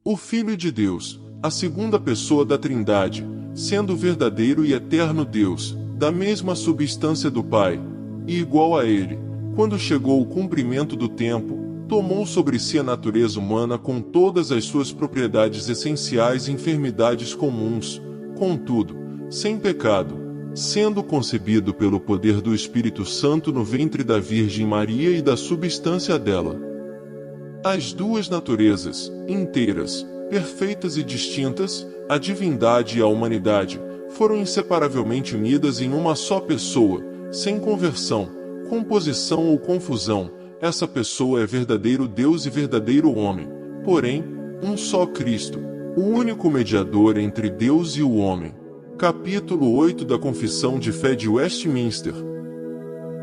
O Filho de Deus, a segunda pessoa da Trindade, sendo verdadeiro e eterno Deus, da mesma substância do Pai, e igual a Ele, quando chegou o cumprimento do tempo, tomou sobre si a natureza humana com todas as suas propriedades essenciais e enfermidades comuns, contudo, sem pecado, sendo concebido pelo poder do Espírito Santo no ventre da Virgem Maria e da substância dela. As duas naturezas, inteiras, perfeitas e distintas, a divindade e a humanidade, foram inseparavelmente unidas em uma só pessoa, sem conversão, composição ou confusão. Essa pessoa é verdadeiro Deus e verdadeiro homem, porém, um só Cristo, o único mediador entre Deus e o homem. Capítulo 8 da Confissão de Fé de Westminster.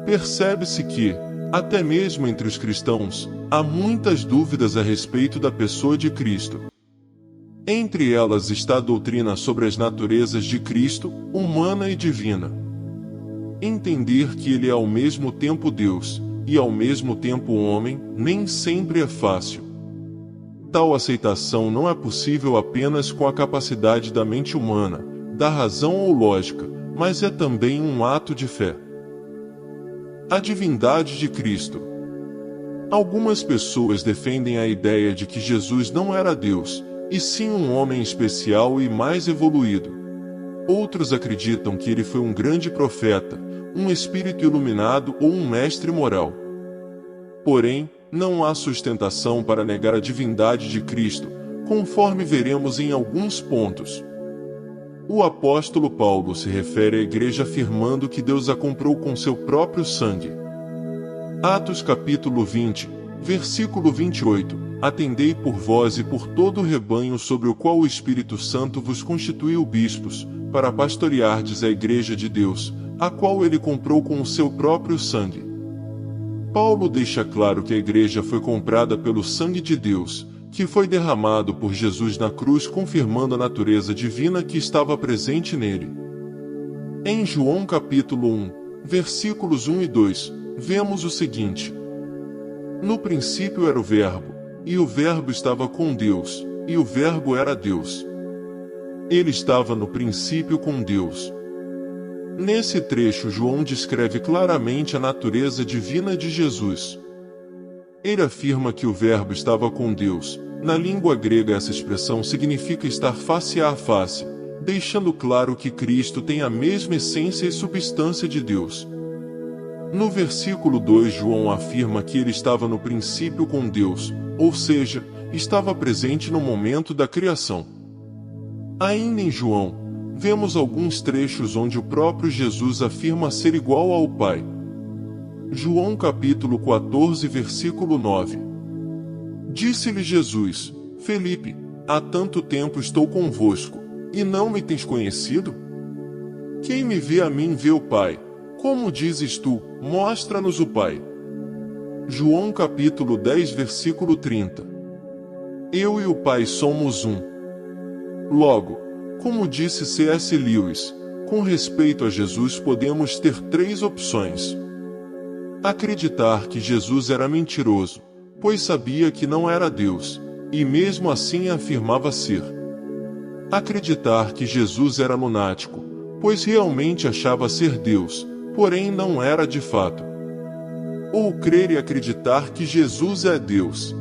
Percebe-se que, até mesmo entre os cristãos, há muitas dúvidas a respeito da pessoa de Cristo. Entre elas está a doutrina sobre as naturezas de Cristo, humana e divina. Entender que ele é ao mesmo tempo Deus, e ao mesmo tempo homem, nem sempre é fácil. Tal aceitação não é possível apenas com a capacidade da mente humana, da razão ou lógica, mas é também um ato de fé. A divindade de Cristo. Algumas pessoas defendem a ideia de que Jesus não era Deus, e sim um homem especial e mais evoluído. Outros acreditam que ele foi um grande profeta, um espírito iluminado ou um mestre moral. Porém, não há sustentação para negar a divindade de Cristo, conforme veremos em alguns pontos. O apóstolo Paulo se refere à igreja afirmando que Deus a comprou com seu próprio sangue. Atos capítulo 20, versículo 28, atendei por vós e por todo o rebanho sobre o qual o Espírito Santo vos constituiu bispos, para pastoreardes a igreja de Deus, a qual ele comprou com o seu próprio sangue. Paulo deixa claro que a igreja foi comprada pelo sangue de Deus, que foi derramado por Jesus na cruz, confirmando a natureza divina que estava presente nele. Em João capítulo 1, versículos 1 e 2, vemos o seguinte: no princípio era o Verbo, e o Verbo estava com Deus, e o Verbo era Deus. Ele estava no princípio com Deus. Nesse trecho, João descreve claramente a natureza divina de Jesus. Ele afirma que o Verbo estava com Deus. Na língua grega, essa expressão significa estar face a face, deixando claro que Cristo tem a mesma essência e substância de Deus. No versículo 2, João afirma que ele estava no princípio com Deus, ou seja, estava presente no momento da criação. Ainda em João, vemos alguns trechos onde o próprio Jesus afirma ser igual ao Pai. João capítulo 14, versículo 9. Disse-lhe Jesus: Felipe, há tanto tempo estou convosco, e não me tens conhecido? Quem me vê a mim vê o Pai. Como dizes tu, mostra-nos o Pai. João capítulo 10, versículo 30. Eu e o Pai somos um. Logo, como disse C.S. Lewis, com respeito a Jesus podemos ter três opções. Acreditar que Jesus era mentiroso, pois sabia que não era Deus, e mesmo assim afirmava ser. Acreditar que Jesus era lunático, pois realmente achava ser Deus, porém não era de fato. Ou crer e acreditar que Jesus é Deus,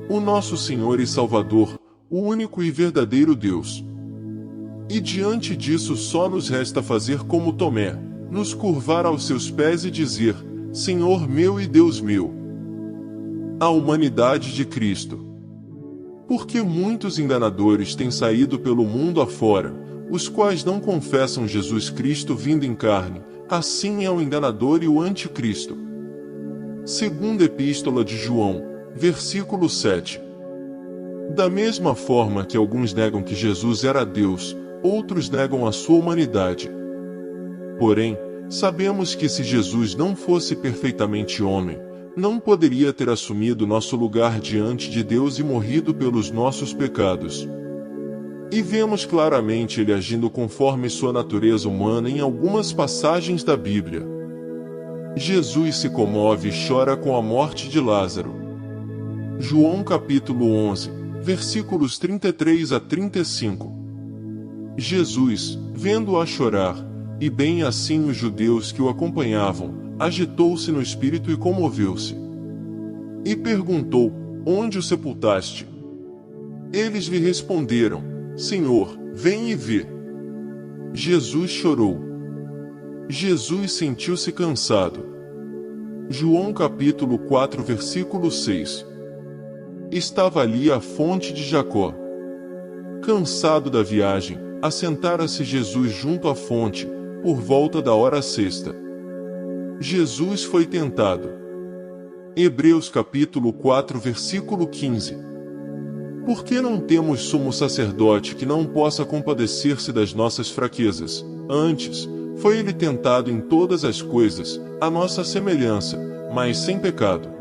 o nosso Senhor e Salvador, o único e verdadeiro Deus. E diante disso só nos resta fazer como Tomé, nos curvar aos seus pés e dizer: Senhor meu e Deus meu. A humanidade de Cristo. Porque muitos enganadores têm saído pelo mundo afora, os quais não confessam Jesus Cristo vindo em carne, assim é o enganador e o anticristo. Segunda Epístola de João, versículo 7. Da mesma forma que alguns negam que Jesus era Deus, outros negam a sua humanidade. Porém, sabemos que se Jesus não fosse perfeitamente homem, não poderia ter assumido nosso lugar diante de Deus e morrido pelos nossos pecados. E vemos claramente ele agindo conforme sua natureza humana em algumas passagens da Bíblia. Jesus se comove e chora com a morte de Lázaro. João capítulo 11, versículos 33 a 35. Jesus, vendo-a chorar, e bem assim os judeus que o acompanhavam, agitou-se no espírito e comoveu-se. E perguntou: Onde o sepultaste? Eles lhe responderam: Senhor, vem e vê. Jesus chorou. Jesus sentiu-se cansado. João capítulo 4 versículo 6. Estava ali a fonte de Jacó. Cansado da viagem, assentara-se Jesus junto à fonte, por volta da hora sexta. Jesus foi tentado. Hebreus capítulo 4 versículo 15. Por que não temos sumo sacerdote que não possa compadecer-se das nossas fraquezas? Antes, foi ele tentado em todas as coisas, à nossa semelhança, mas sem pecado.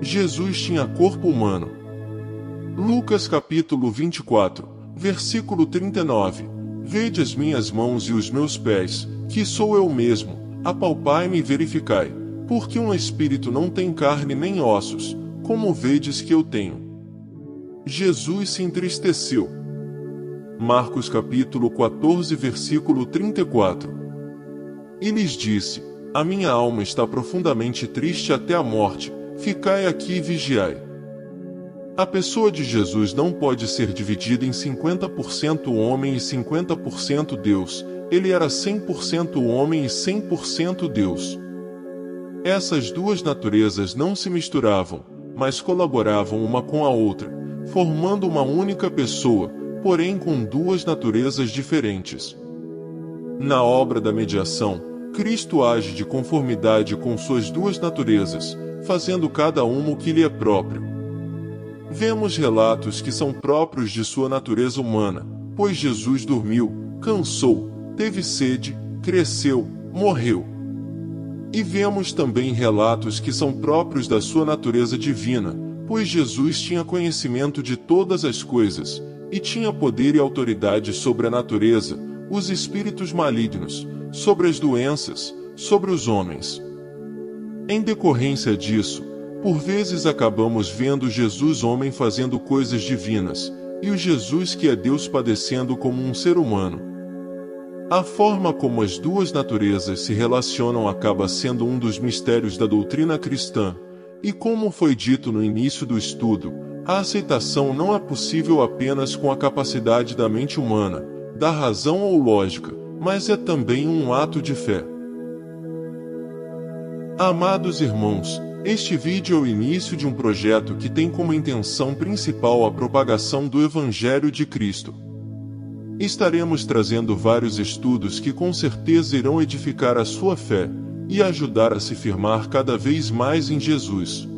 Jesus tinha corpo humano. Lucas capítulo 24, versículo 39. Vede as minhas mãos e os meus pés, que sou eu mesmo, apalpai-me e verificai, porque um espírito não tem carne nem ossos, como vedes que eu tenho. Jesus se entristeceu. Marcos capítulo 14 versículo 34. E lhes disse: A minha alma está profundamente triste até a morte, ficai aqui e vigiai. A pessoa de Jesus não pode ser dividida em 50% homem e 50% Deus, ele era 100% homem e 100% Deus. Essas duas naturezas não se misturavam, mas colaboravam uma com a outra, formando uma única pessoa, porém com duas naturezas diferentes. Na obra da mediação, Cristo age de conformidade com suas duas naturezas, fazendo cada uma o que lhe é próprio. Vemos relatos que são próprios de sua natureza humana, pois Jesus dormiu, cansou, teve sede, cresceu, morreu. E vemos também relatos que são próprios da sua natureza divina, pois Jesus tinha conhecimento de todas as coisas, e tinha poder e autoridade sobre a natureza, os espíritos malignos, sobre as doenças, sobre os homens. Em decorrência disso, por vezes acabamos vendo Jesus homem fazendo coisas divinas, e o Jesus que é Deus padecendo como um ser humano. A forma como as duas naturezas se relacionam acaba sendo um dos mistérios da doutrina cristã, e como foi dito no início do estudo, a aceitação não é possível apenas com a capacidade da mente humana, da razão ou lógica, mas é também um ato de fé. Amados irmãos, este vídeo é o início de um projeto que tem como intenção principal a propagação do Evangelho de Cristo. Estaremos trazendo vários estudos que com certeza irão edificar a sua fé e ajudar a se firmar cada vez mais em Jesus.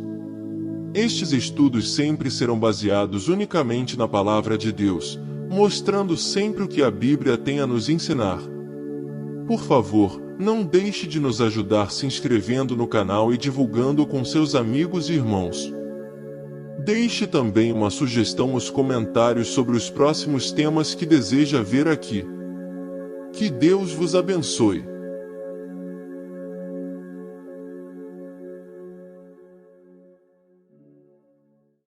Estes estudos sempre serão baseados unicamente na Palavra de Deus, mostrando sempre o que a Bíblia tem a nos ensinar. Por favor, não deixe de nos ajudar se inscrevendo no canal e divulgando com seus amigos e irmãos. Deixe também uma sugestão nos comentários sobre os próximos temas que deseja ver aqui. Que Deus vos abençoe.